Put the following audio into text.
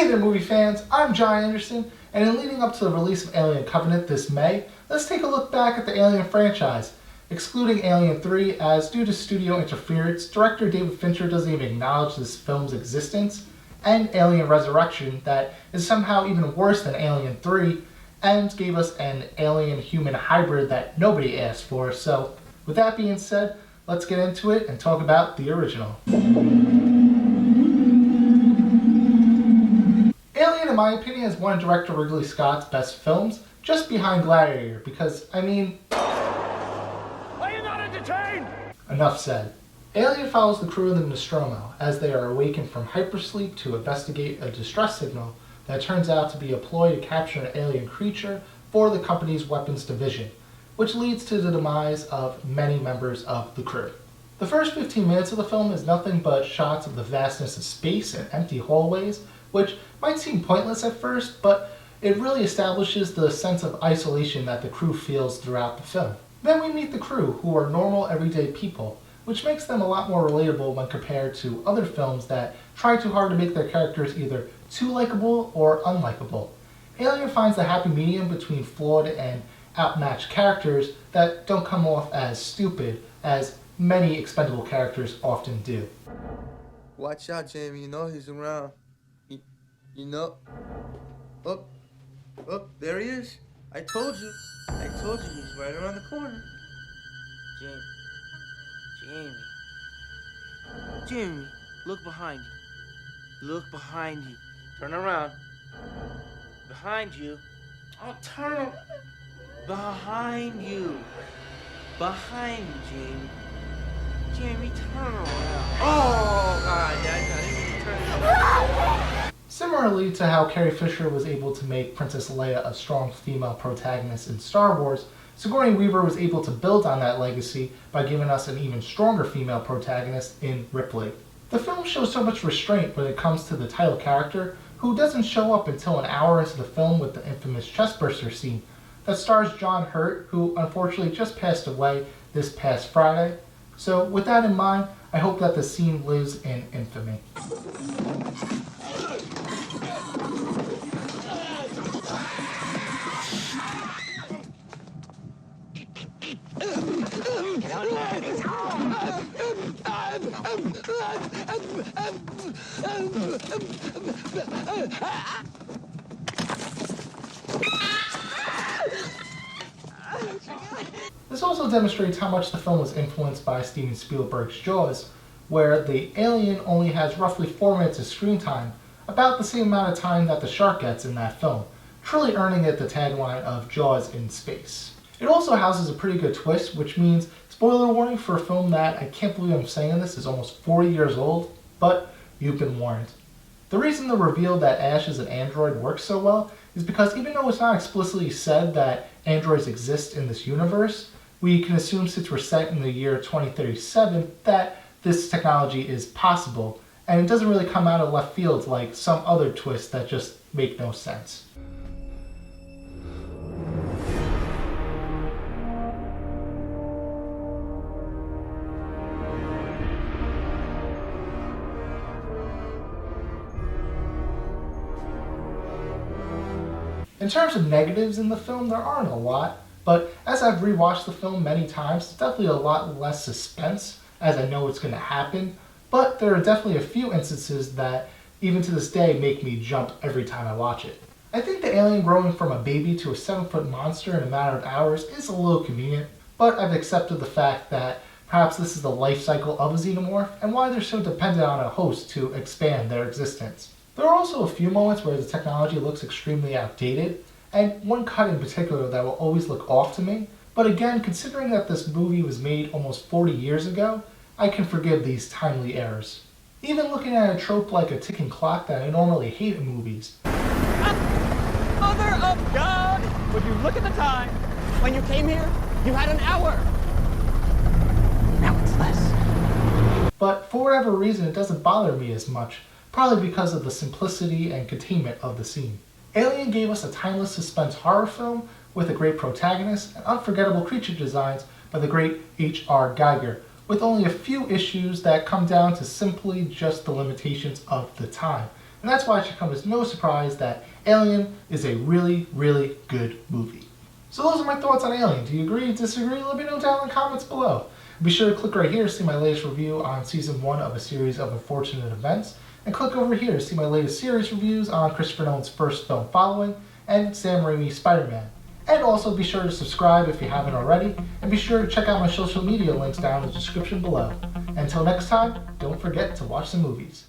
Hey there movie fans, I'm John Anderson, and in leading up to the release of Alien Covenant this May, let's take a look back at the Alien franchise. Excluding Alien 3, as due to studio interference, director David Fincher doesn't even acknowledge this film's existence, and Alien Resurrection, that is somehow even worse than Alien 3, and gave us an alien-human hybrid that nobody asked for. So, with that being said, let's get into it and talk about the original. Alien, in my opinion, is one of director Ridley Scott's best films, just behind Gladiator, because, I mean... Are you not entertained? Enough said. Alien follows the crew of the Nostromo as they are awakened from hypersleep to investigate a distress signal that turns out to be a ploy to capture an alien creature for the company's weapons division, which leads to the demise of many members of the crew. The first 15 minutes of the film is nothing but shots of the vastness of space and empty hallways, which might seem pointless at first, but it really establishes the sense of isolation that the crew feels throughout the film. Then we meet the crew, who are normal, everyday people, which makes them a lot more relatable when compared to other films that try too hard to make their characters either too likable or unlikable. Alien finds the happy medium between flawed and outmatched characters that don't come off as stupid, as many expendable characters often do. Watch out, Jamie. You know he's around. You know. Oh, there he is. I told you. He's right around the corner. Jamie, look behind you. Turn around. Behind you. Oh, turn. Behind you. Behind you, Jamie. Jamie, turn around. Oh, God, I didn't mean to turn around. Similarly to how Carrie Fisher was able to make Princess Leia a strong female protagonist in Star Wars, Sigourney Weaver was able to build on that legacy by giving us an even stronger female protagonist in Ripley. The film shows so much restraint when it comes to the title character, who doesn't show up until an hour into the film with the infamous chestburster scene that stars John Hurt, who unfortunately just passed away this past Friday. So with that in mind, I hope that the scene lives in infamy. This also demonstrates how much the film was influenced by Steven Spielberg's Jaws, where the alien only has roughly 4 minutes of screen time, about the same amount of time that the shark gets in that film, truly earning it the tagline of Jaws in space. It also houses a pretty good twist, which means, spoiler warning for a film that, I can't believe I'm saying this, is almost 40 years old, but you've been warned. The reason the reveal that Ash is an android works so well is because even though it's not explicitly said that androids exist in this universe, we can assume since we're set in the year 2037 that this technology is possible, and it doesn't really come out of left field like some other twists that just make no sense. In terms of negatives in the film, there aren't a lot, but as I've rewatched the film many times, it's definitely a lot less suspense, as I know it's going to happen, but there are definitely a few instances that, even to this day, make me jump every time I watch it. I think the alien growing from a baby to a 7-foot monster in a matter of hours is a little convenient, but I've accepted the fact that perhaps this is the life cycle of a xenomorph, and why they're so dependent on a host to expand their existence. There are also a few moments where the technology looks extremely outdated, and one cut in particular that will always look off to me, but again, considering that this movie was made almost 40 years ago, I can forgive these timely errors. Even looking at a trope like a ticking clock that I normally hate in movies. Mother of God! Would you look at the time? When you came here, you had an hour. Now it's less. But for whatever reason, it doesn't bother me as much, probably because of the simplicity and containment of the scene. Alien gave us a timeless suspense horror film with a great protagonist and unforgettable creature designs by the great H.R. Giger, with only a few issues that come down to simply just the limitations of the time, And that's why it should come as no surprise that Alien is a really, really good movie. So those are my thoughts on Alien. Do you agree, disagree? Let me know down in the comments below. Be sure to click right here to see my latest review on Season 1 of a series of unfortunate events. And click over here to see my latest series reviews on Christopher Nolan's first film Following and Sam Raimi's Spider-Man. And also be sure to subscribe if you haven't already, and be sure to check out my social media links down in the description below. Until next time, don't forget to watch the movies.